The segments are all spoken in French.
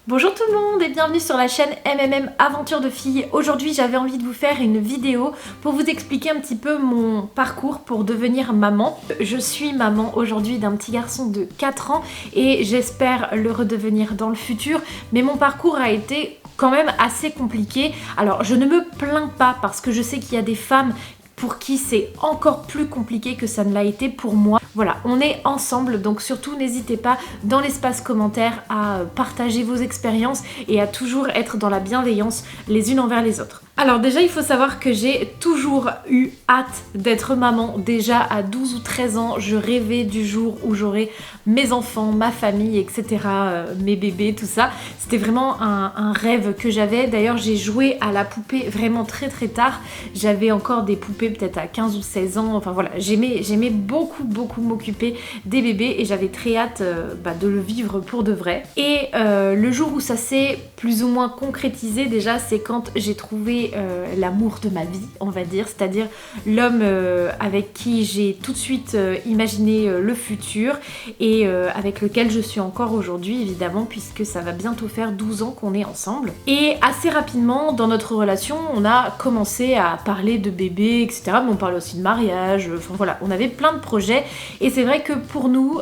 Bonjour tout le monde et bienvenue sur la chaîne MMM Aventure de filles. Aujourd'hui j'avais envie de vous faire une vidéo pour vous expliquer un petit peu mon parcours pour devenir maman. Je suis maman aujourd'hui d'un petit garçon de 4 ans et j'espère le redevenir dans le futur, mais mon parcours a été quand même assez compliqué. Alors je ne me plains pas parce que je sais qu'il y a des femmes pour qui c'est encore plus compliqué que ça ne l'a été pour moi. Voilà, on est ensemble, donc surtout n'hésitez pas dans l'espace commentaire à partager vos expériences et à toujours être dans la bienveillance les unes envers les autres. Alors déjà, il faut savoir que j'ai toujours eu hâte d'être maman. Déjà à 12 ou 13 ans, je rêvais du jour où j'aurais mes enfants, ma famille, etc., mes bébés, tout ça. C'était vraiment un rêve que j'avais. D'ailleurs, j'ai joué à la poupée vraiment très très tard. J'avais encore des poupées peut-être à 15 ou 16 ans. Enfin voilà, j'aimais beaucoup m'occuper des bébés et j'avais très hâte de le vivre pour de vrai. Et le jour où ça s'est plus ou moins concrétisé déjà, c'est quand j'ai trouvé l'amour de ma vie, on va dire, c'est-à-dire l'homme avec qui j'ai tout de suite imaginé le futur et avec lequel je suis encore aujourd'hui évidemment, puisque ça va bientôt faire 12 ans qu'on est ensemble. Et assez rapidement dans notre relation, on a commencé à parler de bébé, etc. Mais on parlait aussi de mariage, enfin voilà, on avait plein de projets et c'est vrai que pour nous,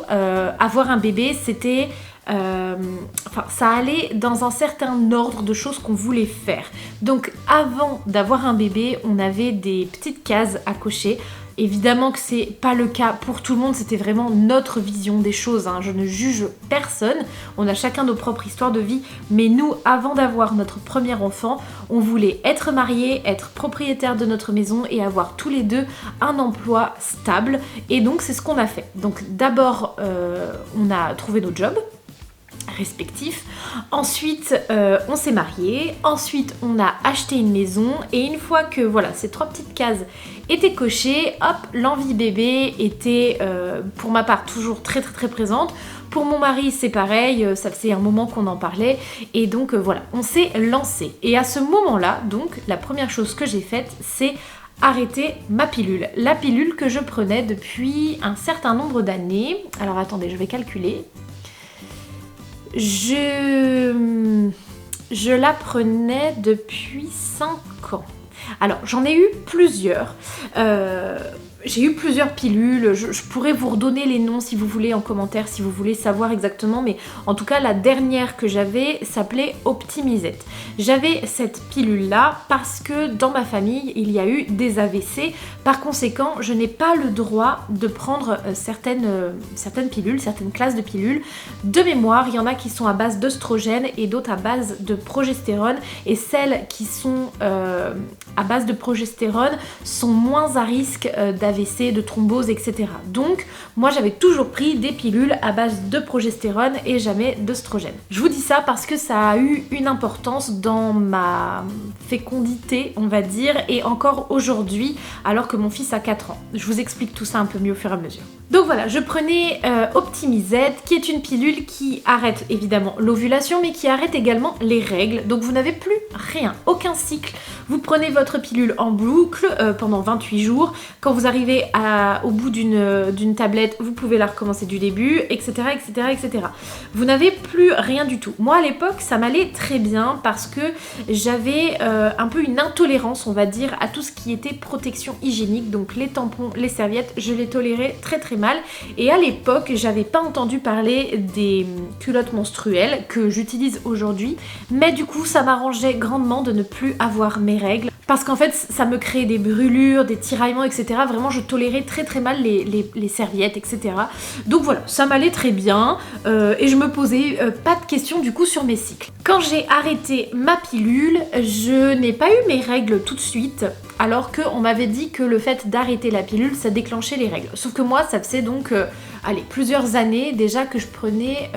avoir un bébé, c'était... ça allait dans un certain ordre de choses qu'on voulait faire. Donc avant d'avoir un bébé, on avait des petites cases à cocher. Évidemment que c'est pas le cas pour tout le monde, c'était vraiment notre vision des choses, hein. Je ne juge personne, on a chacun nos propres histoires de vie, mais nous, avant d'avoir notre premier enfant, on voulait être mariés, être propriétaires de notre maison et avoir tous les deux un emploi stable, et donc c'est ce qu'on a fait. Donc d'abord, on a trouvé nos jobs respectifs. Ensuite, on s'est mariés. Ensuite, on a acheté une maison. Et une fois que voilà, ces 3 petites cases étaient cochées, hop, l'envie bébé était, pour ma part, toujours très présente. Pour mon mari, c'est pareil. Ça faisait un moment qu'on en parlait. Et donc, voilà, on s'est lancé. Et à ce moment-là, donc, la première chose que j'ai faite, c'est arrêter ma pilule. La pilule que je prenais depuis un certain nombre d'années. Alors, attendez, je vais calculer. Je la prenais depuis 5 ans. Alors, j'en ai eu plusieurs. J'ai eu plusieurs pilules, je pourrais vous redonner les noms si vous voulez en commentaire, si vous voulez savoir exactement, mais en tout cas la dernière que j'avais s'appelait Optimisette. J'avais cette pilule-là parce que dans ma famille, il y a eu des AVC, par conséquent, je n'ai pas le droit de prendre certaines pilules, certaines classes de pilules. De mémoire, il y en a qui sont à base d'œstrogène et d'autres à base de progestérone, et celles qui sont à base de progestérone sont moins à risque d'AVC, de thrombose, etc. Donc, moi j'avais toujours pris des pilules à base de progestérone et jamais d'œstrogène. Je vous dis ça parce que ça a eu une importance dans ma fécondité, on va dire, et encore aujourd'hui, alors que mon fils a 4 ans. Je vous explique tout ça un peu mieux au fur et à mesure. Donc voilà, je prenais Optimisette, qui est une pilule qui arrête évidemment l'ovulation, mais qui arrête également les règles. Donc vous n'avez plus rien, aucun cycle. Vous prenez votre pilule en boucle pendant 28 jours. Quand vous arrivez au bout d'une tablette, vous pouvez la recommencer du début, etc. etc. Vous n'avez plus rien du tout. Moi à l'époque, ça m'allait très bien parce que j'avais un peu une intolérance, on va dire, à tout ce qui était protection hygiénique. Donc les tampons, les serviettes, je les tolérais très mal. Et à l'époque, j'avais pas entendu parler des culottes menstruelles que j'utilise aujourd'hui. Mais du coup, ça m'arrangeait grandement de ne plus avoir mes règles. Parce qu'en fait, ça me créait des brûlures, des tiraillements, etc. Vraiment, je tolérais très mal les serviettes, etc. Donc voilà, ça m'allait très bien et je me posais pas de questions du coup sur mes cycles. Quand j'ai arrêté ma pilule, je n'ai pas eu mes règles tout de suite, alors qu'on m'avait dit que le fait d'arrêter la pilule, ça déclenchait les règles. Sauf que moi, ça faisait donc plusieurs années déjà que je prenais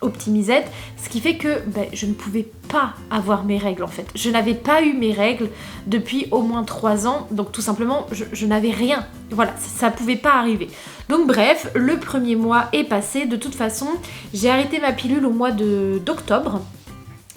Optimisette, ce qui fait que je ne pouvais pas avoir mes règles en fait. Je n'avais pas eu mes règles depuis au moins 3 ans, donc tout simplement je n'avais rien. Voilà, ça pouvait pas arriver. Donc bref, le premier mois est passé. De toute façon, j'ai arrêté ma pilule au mois d'octobre.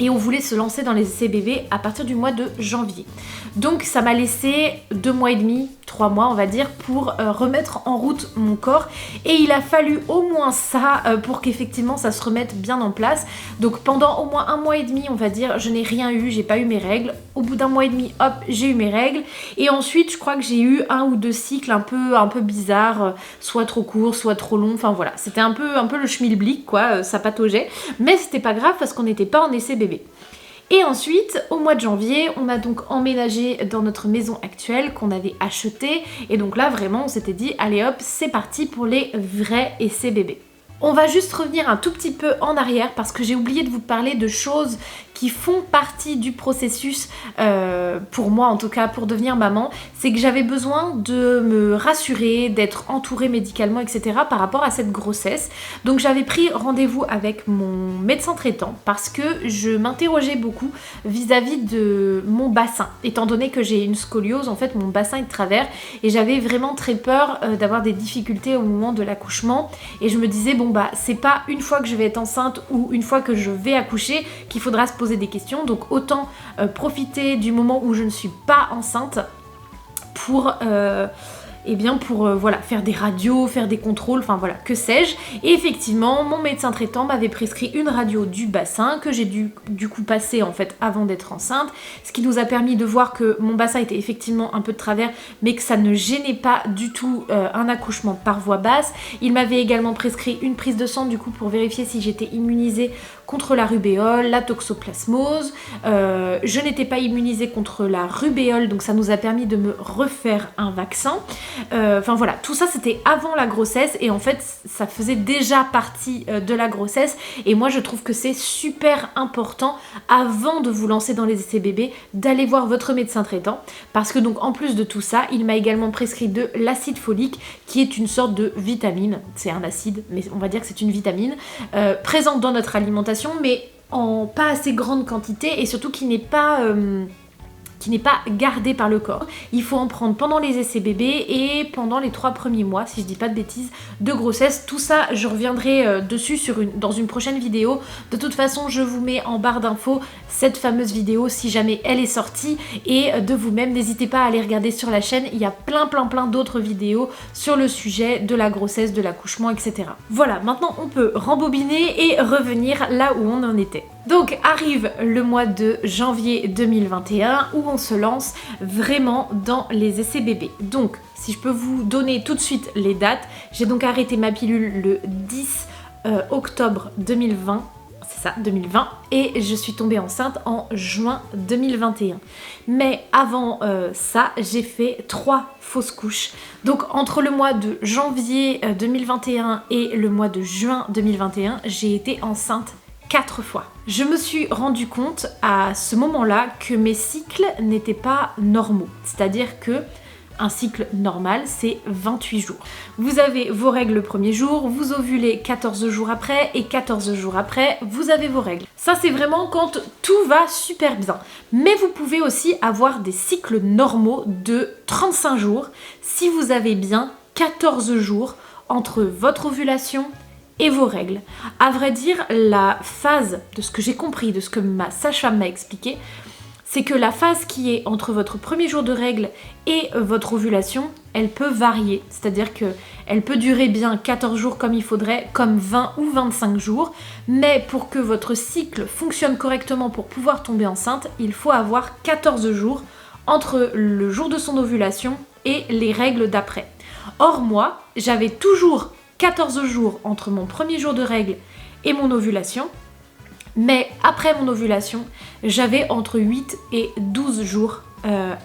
Et on voulait se lancer dans les essais bébés à partir du mois de janvier. Donc ça m'a laissé 2 mois et demi, 3 mois on va dire pour remettre en route mon corps, et il a fallu au moins ça pour qu'effectivement ça se remette bien en place. Donc pendant au moins 1 mois et demi on va dire, je n'ai rien eu, j'ai pas eu mes règles. Au bout d'1 mois et demi, hop, j'ai eu mes règles, et ensuite je crois que j'ai eu 1 ou 2 cycles un peu bizarres, soit trop courts, soit trop longs, enfin voilà, c'était un peu le schmilblick quoi, ça pataugeait, mais c'était pas grave parce qu'on n'était pas en essai bébé. Et ensuite, au mois de janvier, on a donc emménagé dans notre maison actuelle qu'on avait achetée. Et donc là, vraiment, on s'était dit, allez hop, c'est parti pour les vrais essais bébés. On va juste revenir un tout petit peu en arrière parce que j'ai oublié de vous parler de choses qui font partie du processus, pour moi en tout cas, pour devenir maman. C'est que j'avais besoin de me rassurer, d'être entourée médicalement, etc. par rapport à cette grossesse. Donc j'avais pris rendez-vous avec mon médecin traitant parce que je m'interrogeais beaucoup vis-à-vis de mon bassin. Étant donné que j'ai une scoliose, en fait mon bassin est de travers et j'avais vraiment très peur d'avoir des difficultés au moment de l'accouchement. Et je me disais, bon bah c'est pas une fois que je vais être enceinte ou une fois que je vais accoucher qu'il faudra se poser des questions, donc autant profiter du moment où je ne suis pas enceinte pour voilà, faire des radios, faire des contrôles, enfin voilà, que sais-je. Et effectivement, mon médecin traitant m'avait prescrit une radio du bassin que j'ai dû du coup passer en fait avant d'être enceinte, ce qui nous a permis de voir que mon bassin était effectivement un peu de travers, mais que ça ne gênait pas du tout un accouchement par voie basse. Il m'avait également prescrit une prise de sang du coup pour vérifier si j'étais immunisée contre la rubéole, la toxoplasmose. Je n'étais pas immunisée contre la rubéole, donc ça nous a permis de me refaire un vaccin. Enfin voilà, tout ça c'était avant la grossesse et en fait ça faisait déjà partie de la grossesse, et moi je trouve que c'est super important avant de vous lancer dans les essais bébés d'aller voir votre médecin traitant, parce que donc en plus de tout ça, il m'a également prescrit de l'acide folique qui est une sorte de vitamine, c'est un acide mais on va dire que c'est une vitamine présente dans notre alimentation mais en pas assez grande quantité et surtout qui n'est pas gardé par le corps. Il faut en prendre pendant les essais bébés et pendant les 3 premiers mois, si je dis pas de bêtises, de grossesse. Tout ça, je reviendrai dessus dans une prochaine vidéo. De toute façon, je vous mets en barre d'infos cette fameuse vidéo si jamais elle est sortie, et de vous-même, n'hésitez pas à aller regarder sur la chaîne. Il y a plein d'autres vidéos sur le sujet de la grossesse, de l'accouchement, etc. Voilà, maintenant on peut rembobiner et revenir là où on en était. Donc arrive le mois de janvier 2021 où on se lance vraiment dans les essais bébés. Donc si je peux vous donner tout de suite les dates, j'ai donc arrêté ma pilule le 10 octobre 2020. C'est ça, 2020, et je suis tombée enceinte en juin 2021. Mais avant ça, j'ai fait 3 fausses couches. Donc entre le mois de janvier 2021 et le mois de juin 2021, j'ai été enceinte 4 fois. Je me suis rendu compte à ce moment-là que mes cycles n'étaient pas normaux. C'est-à-dire que un cycle normal, c'est 28 jours. Vous avez vos règles le premier jour, vous ovulez 14 jours après, et 14 jours après, vous avez vos règles. Ça, c'est vraiment quand tout va super bien. Mais vous pouvez aussi avoir des cycles normaux de 35 jours si vous avez bien 14 jours entre votre ovulation et vos règles. À vrai dire, la phase, de ce que j'ai compris, de ce que ma sage-femme m'a expliqué, c'est que la phase qui est entre votre premier jour de règles et votre ovulation, elle peut varier. C'est-à-dire qu'elle peut durer bien 14 jours comme il faudrait, comme 20 ou 25 jours. Mais pour que votre cycle fonctionne correctement pour pouvoir tomber enceinte, il faut avoir 14 jours entre le jour de son ovulation et les règles d'après. Or moi, j'avais toujours 14 jours entre mon premier jour de règles et mon ovulation. Mais après mon ovulation, j'avais entre 8 et 12 jours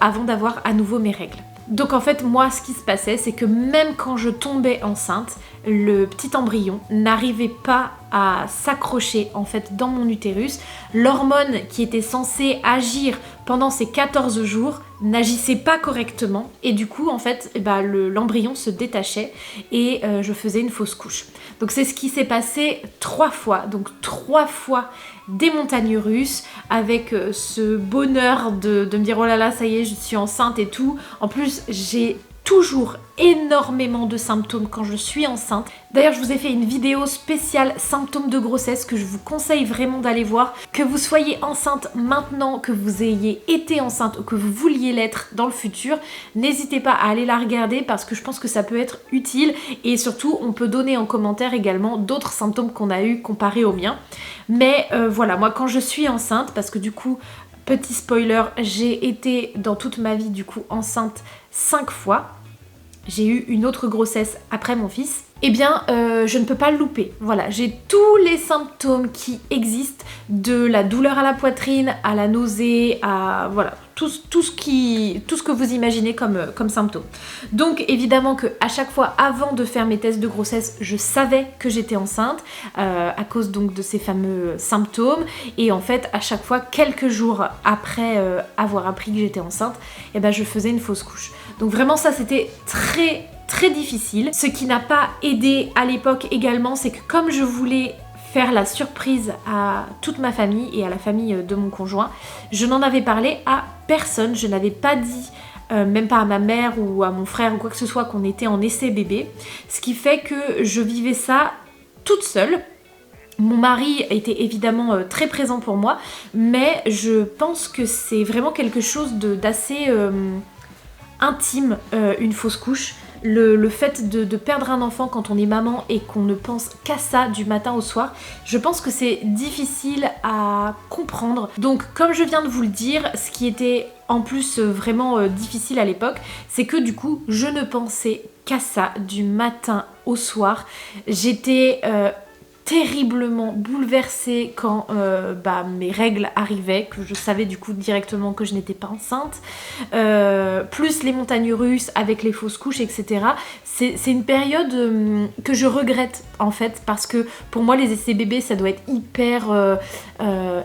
avant d'avoir à nouveau mes règles. Donc en fait, moi, ce qui se passait, c'est que même quand je tombais enceinte, le petit embryon n'arrivait pas à s'accrocher en fait dans mon utérus. L'hormone qui était censée agir pendant ces 14 jours n'agissait pas correctement, et du coup en fait l'embryon se détachait et je faisais une fausse couche. Donc c'est ce qui s'est passé 3 fois, donc 3 fois des montagnes russes, avec ce bonheur de me dire oh là là, ça y est, je suis enceinte et tout. En plus j'ai toujours énormément de symptômes quand je suis enceinte. D'ailleurs, je vous ai fait une vidéo spéciale symptômes de grossesse que je vous conseille vraiment d'aller voir. Que vous soyez enceinte maintenant, que vous ayez été enceinte ou que vous vouliez l'être dans le futur, n'hésitez pas à aller la regarder parce que je pense que ça peut être utile et surtout on peut donner en commentaire également d'autres symptômes qu'on a eu comparés aux miens. Mais voilà, moi quand je suis enceinte, parce que du coup, petit spoiler, j'ai été dans toute ma vie du coup enceinte 5 fois. J'ai eu une autre grossesse après mon fils, eh bien je ne peux pas le louper. Voilà, j'ai tous les symptômes qui existent, de la douleur à la poitrine, à la nausée, à voilà, tout ce que vous imaginez comme symptômes. Donc évidemment que à chaque fois avant de faire mes tests de grossesse, je savais que j'étais enceinte à cause donc de ces fameux symptômes. Et en fait à chaque fois, quelques jours après avoir appris que j'étais enceinte, eh ben, je faisais une fausse couche. Donc vraiment ça c'était très difficile. Ce qui n'a pas aidé à l'époque également, c'est que comme je voulais faire la surprise à toute ma famille et à la famille de mon conjoint, je n'en avais parlé à personne. Je n'avais pas dit, même pas à ma mère ou à mon frère ou quoi que ce soit, qu'on était en essai bébé. Ce qui fait que je vivais ça toute seule. Mon mari était évidemment très présent pour moi, mais je pense que c'est vraiment quelque chose d'assez intime, une fausse couche. Le fait de perdre un enfant quand on est maman et qu'on ne pense qu'à ça du matin au soir, je pense que c'est difficile à comprendre. Donc comme je viens de vous le dire, ce qui était en plus vraiment difficile à l'époque, c'est que du coup je ne pensais qu'à ça du matin au soir. J'étais terriblement bouleversée quand mes règles arrivaient, que je savais du coup directement que je n'étais pas enceinte, plus les montagnes russes avec les fausses couches, etc. C'est une période que je regrette en fait, parce que pour moi les essais bébés ça doit être hyper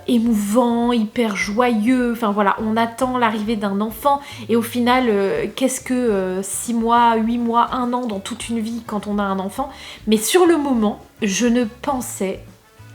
émouvant, hyper joyeux, enfin voilà, on attend l'arrivée d'un enfant et au final qu'est-ce que 6 mois, 8 mois, 1 an dans toute une vie quand on a un enfant. Mais sur le moment, je ne pensais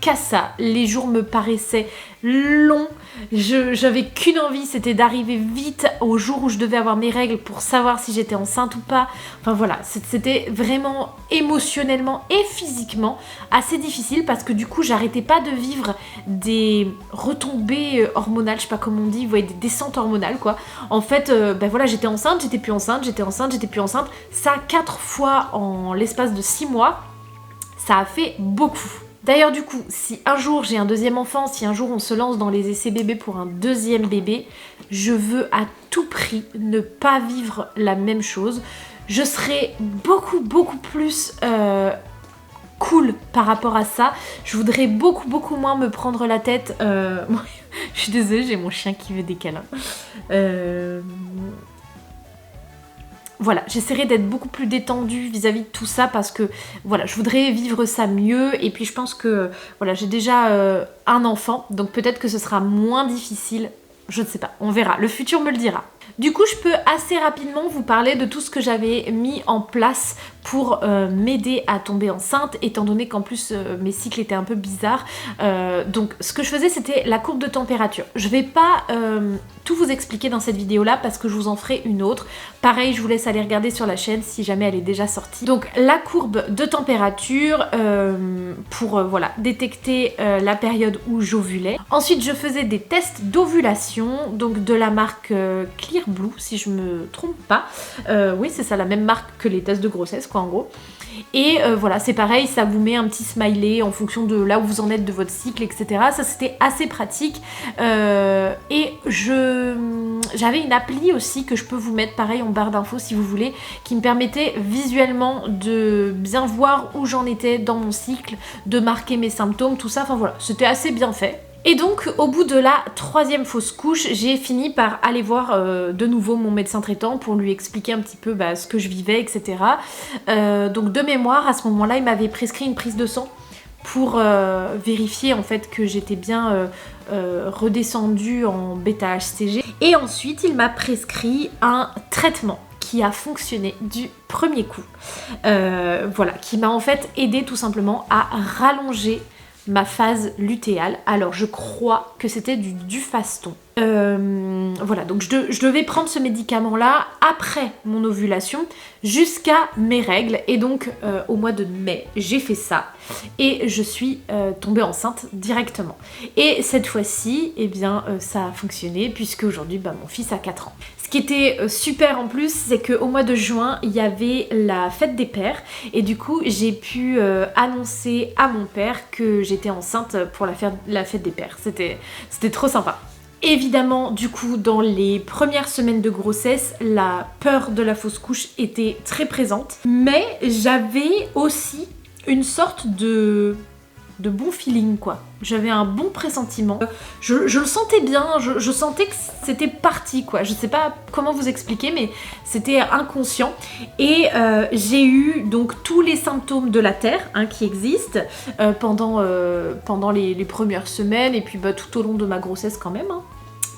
qu'à ça. Les jours me paraissaient longs. J'avais qu'une envie, c'était d'arriver vite au jour où je devais avoir mes règles pour savoir si j'étais enceinte ou pas. Enfin voilà, c'était vraiment émotionnellement et physiquement assez difficile parce que du coup, j'arrêtais pas de vivre des retombées hormonales, je sais pas comment on dit, vous voyez, des descentes hormonales quoi. En fait, voilà, j'étais enceinte, j'étais plus enceinte, j'étais enceinte, j'étais plus enceinte. Ça 4 fois en l'espace de 6 mois. Ça a fait beaucoup. D'ailleurs du coup, si un jour j'ai un deuxième enfant, si un jour on se lance dans les essais bébés pour un deuxième bébé, je veux à tout prix ne pas vivre la même chose. Je serai beaucoup plus cool par rapport à ça. Je voudrais beaucoup moins me prendre la tête. Je suis désolée, j'ai mon chien qui veut des câlins. Voilà, j'essaierai d'être beaucoup plus détendue vis-à-vis de tout ça parce que voilà, je voudrais vivre ça mieux et puis je pense que voilà, j'ai déjà un enfant, donc peut-être que ce sera moins difficile, je ne sais pas, on verra, le futur me le dira. Du coup, je peux assez rapidement vous parler de tout ce que j'avais mis en place pour m'aider à tomber enceinte, étant donné qu'en plus mes cycles étaient un peu bizarres. Donc ce que je faisais, c'était la courbe de température. Je vais pas tout vous expliquer dans cette vidéo là parce que je vous en ferai une autre. Pareil, je vous laisse aller regarder sur la chaîne si jamais elle est déjà sortie. Donc la courbe de température pour voilà, détecter la période où j'ovulais. Ensuite, je faisais des tests d'ovulation, donc de la marque Clear Blue, si je me trompe pas. Oui, c'est ça, la même marque que les tests de grossesse, quoi, en gros. Et voilà, c'est pareil, ça vous met un petit smiley en fonction de là où vous en êtes de votre cycle, etc. Ça, c'était assez pratique. Et j'avais une appli aussi que je peux vous mettre, pareil, en barre d'infos si vous voulez, qui me permettait visuellement de bien voir où j'en étais dans mon cycle, de marquer mes symptômes, tout ça. Enfin voilà, c'était assez bien fait. Et donc au bout de la 3e fausse couche, j'ai fini par aller voir de nouveau mon médecin traitant pour lui expliquer un petit peu ce que je vivais, etc. Donc de mémoire, à ce moment-là, il m'avait prescrit une prise de sang pour vérifier en fait que j'étais bien redescendue en β-HCG. Et ensuite, il m'a prescrit un traitement qui a fonctionné du premier coup. Voilà, qui m'a en fait aidé tout simplement à rallonger ma phase lutéale. Alors je crois que c'était du Dufaston. Voilà, donc je devais prendre ce médicament-là après mon ovulation jusqu'à mes règles. Et donc au mois de mai, j'ai fait ça et je suis tombée enceinte directement. Et cette fois-ci, eh bien, ça a fonctionné puisque aujourd'hui, bah, mon fils a 4 ans. Ce qui était super en plus, c'est qu'au mois de juin, il y avait la fête des pères et du coup, j'ai pu annoncer à mon père que j'étais enceinte pour la fête des pères. C'était trop sympa. Évidemment, du coup, dans les premières semaines de grossesse, la peur de la fausse couche était très présente. Mais j'avais aussi une sorte de bon feeling, quoi. J'avais un bon pressentiment. Je le sentais bien, je sentais que c'était parti, quoi. Je sais pas comment vous expliquer, mais c'était inconscient. Et j'ai eu donc tous les symptômes de la Terre qui existent pendant les premières semaines et puis bah, tout au long de ma grossesse quand même.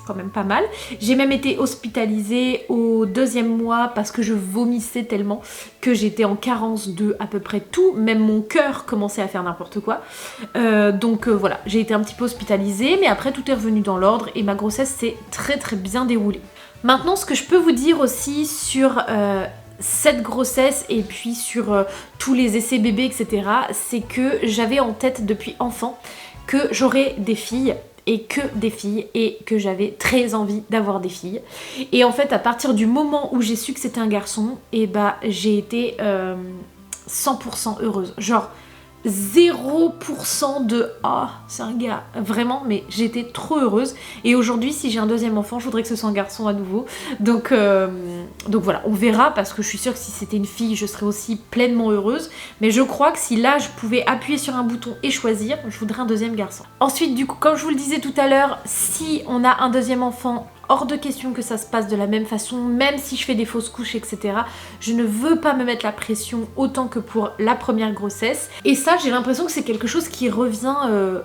Quand même pas mal. J'ai même été hospitalisée au 2e mois parce que je vomissais tellement que j'étais en carence de à peu près tout, même mon cœur commençait à faire n'importe quoi. Donc voilà, j'ai été un petit peu hospitalisée, mais après tout est revenu dans l'ordre et ma grossesse s'est très très bien déroulée. Maintenant, ce que je peux vous dire aussi sur cette grossesse et puis sur tous les essais bébés, etc., c'est que j'avais en tête depuis enfant que j'aurais des filles et que des filles et que j'avais très envie d'avoir des filles. Et en fait, à partir du moment où j'ai su que c'était un garçon, et bah j'ai été 100% heureuse. Genre 0% de ah c'est un gars, vraiment, mais j'étais trop heureuse. Et aujourd'hui, si j'ai un 2e enfant, je voudrais que ce soit un garçon à nouveau. Donc voilà, on verra, parce que je suis sûre que si c'était une fille, je serais aussi pleinement heureuse. Mais je crois que si là je pouvais appuyer sur un bouton et choisir, je voudrais un 2e garçon. Ensuite, du coup, comme je vous le disais tout à l'heure, si on a un 2e enfant, hors de question que ça se passe de la même façon, même si je fais des fausses couches, etc. Je ne veux pas me mettre la pression autant que pour la première grossesse. Et ça, j'ai l'impression que c'est quelque chose qui revient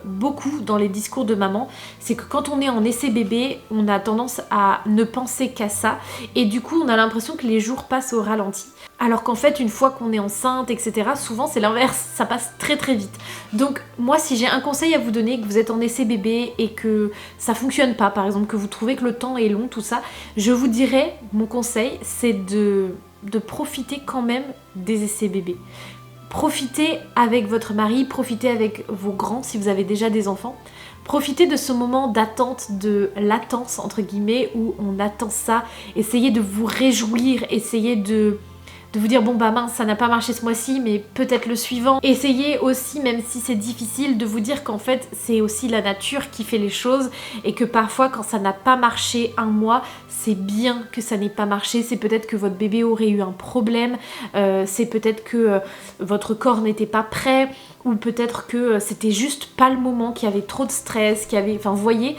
beaucoup dans les discours de maman. C'est que quand on est en essai bébé, on a tendance à ne penser qu'à ça. Et du coup, on a l'impression que les jours passent au ralenti. Alors qu'en fait, une fois qu'on est enceinte, etc., souvent c'est l'inverse, ça passe très très vite. Donc moi, si j'ai un conseil à vous donner, que vous êtes en essai bébé et que ça fonctionne pas, par exemple, que vous trouvez que le temps est long, tout ça, je vous dirais, mon conseil, c'est de profiter quand même des essais bébés. Profitez avec votre mari, profitez avec vos grands si vous avez déjà des enfants. Profitez de ce moment d'attente, de latence entre guillemets, où on attend ça. Essayez de vous réjouir, essayez de vous dire bon bah mince, ça n'a pas marché ce mois-ci, mais peut-être le suivant. Essayez aussi, même si c'est difficile, de vous dire qu'en fait c'est aussi la nature qui fait les choses et que parfois quand ça n'a pas marché un mois, c'est bien que ça n'ait pas marché. C'est peut-être que votre bébé aurait eu un problème, c'est peut-être que votre corps n'était pas prêt, ou peut-être que c'était juste pas le moment, qu'il y avait trop de stress, qu'il y avait... Enfin, vous voyez.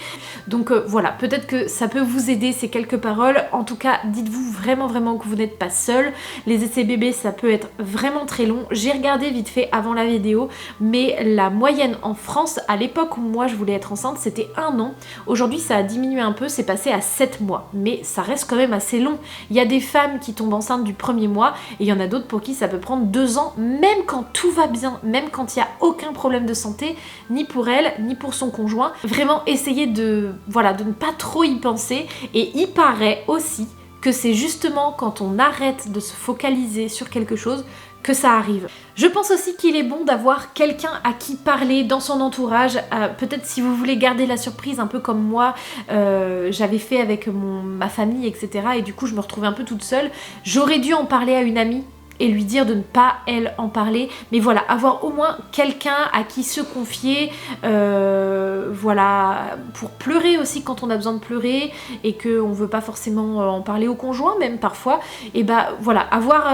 Donc voilà, peut-être que ça peut vous aider ces quelques paroles. En tout cas, dites-vous vraiment que vous n'êtes pas seul. Les essais bébés, ça peut être vraiment très long. J'ai regardé vite fait avant la vidéo, mais la moyenne en France, à l'époque où moi je voulais être enceinte, c'était 1 an. Aujourd'hui, ça a diminué un peu, c'est passé à 7 mois. Mais ça reste quand même assez long. Il y a des femmes qui tombent enceintes du 1er mois, et il y en a d'autres pour qui ça peut prendre 2 ans, même quand tout va bien, même quand il n'y a aucun problème de santé, ni pour elle, ni pour son conjoint. Vraiment, essayez de ne pas trop y penser. Et il paraît aussi que c'est justement quand on arrête de se focaliser sur quelque chose que ça arrive. Je pense aussi qu'il est bon d'avoir quelqu'un à qui parler dans son entourage. Peut-être si vous voulez garder la surprise, un peu comme moi, j'avais fait avec ma famille, etc. Et du coup, je me retrouvais un peu toute seule. J'aurais dû en parler à une amie et lui dire de ne pas, elle, en parler. Mais voilà, avoir au moins quelqu'un à qui se confier, voilà, pour pleurer aussi quand on a besoin de pleurer et qu'on veut pas forcément en parler au conjoint, même parfois. Et bah voilà, avoir...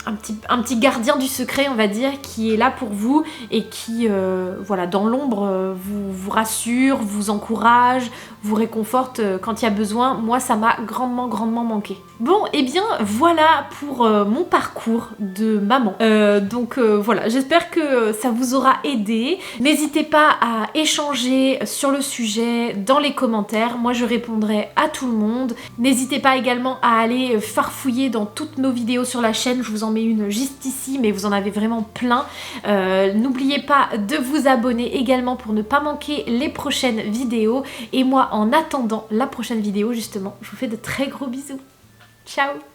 un petit gardien du secret, on va dire, qui est là pour vous et qui, voilà, dans l'ombre, vous rassure, vous encourage, vous réconforte quand il y a besoin. Moi, ça m'a grandement manqué. Bon, et bien, voilà pour mon parcours de maman. Donc voilà, j'espère que ça vous aura aidé. N'hésitez pas à échanger sur le sujet dans les commentaires. Moi, je répondrai à tout le monde. N'hésitez pas également à aller farfouiller dans toutes nos vidéos sur la chaîne. Je vous en mets une juste ici, mais vous en avez vraiment plein. N'oubliez pas de vous abonner également pour ne pas manquer les prochaines vidéos. Et moi, en attendant la prochaine vidéo, justement, je vous fais de très gros bisous. Ciao!